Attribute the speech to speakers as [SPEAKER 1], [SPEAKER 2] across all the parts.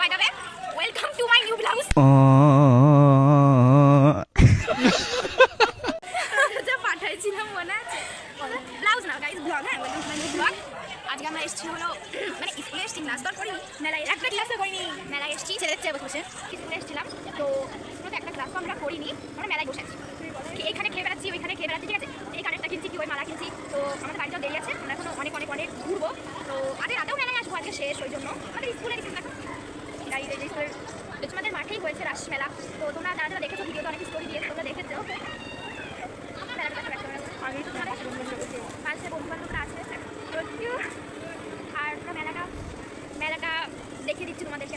[SPEAKER 1] By the way welcome to my new blog. যা পাঠাইছিলাম মনে আছে ব্লাউজ না গাইস ব্লগ। হ্যাঁ welcome to my new blog. আজকে আমরা এসেছি হলো মানে স্কুলে এসেছি, ক্লাস তো করিনি, মেলায় একটা ক্লাসও করিনি, মেলায় এসেছি ছেলেদের চেয়ে বসে স্কুলে এসেছিলাম। তো স্কুলে একটা ক্লাসও আমরা করিনি, আমরা মেলায় বসে আছি। এখানে খেয়ে বেড়াচ্ছি, ওইখানে খেয়ে বেড়াচ্ছি, ঠিক আছে। এই কানেরটা কিনছি, কি ওই মালা কিনছি। তো আমাদের বাড়িতেও দেরি আছে, আমরা এখন অনেক অনেক অনেক ঘুরবো। তো আজকে রাতেও মেলায় আসবো, আজকে শেষ ওই জন্য আমাদের স্কুলে কিছু দেখো গাড়ি স্কুলের তোমাদের মাঠেই হয়েছে রাস মেলা। তো তোমরা যারা যারা দেখেছো ভিডিওতে অনেক স্টোরি দিয়ে তোমরা দেখেছো। পাশে বন্ধু বান্ধবরা আছে আর তোমরা মেলাটা দেখিয়ে দিচ্ছি তোমাদেরকে।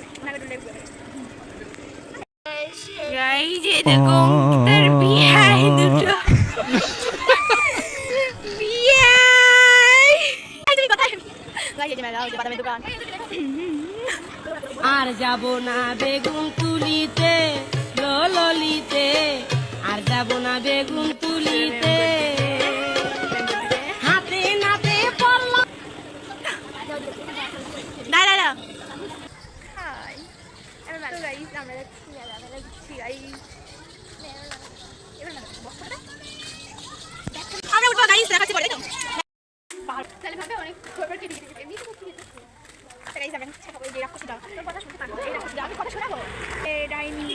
[SPEAKER 2] আর যাব না বেগুন তুলিতে ললিতে, আর যাব না বেগুন তুলিতে, হাতে নাতে পড়লাম।
[SPEAKER 1] না না না হাই আমরা যাচ্ছি আমরা উঠবো গাইস, দেখাচ্ছি পরে তো তাহলে ভাবে অনেক খবর কি দিতে এমনি তো কি গাইস যাবেন ছাপা করে দিয়ে রাখছি। দাও তোর কথা শুনতে পারবো, এই রাখছি আমি কথা শোনাবো। এ ডাইনি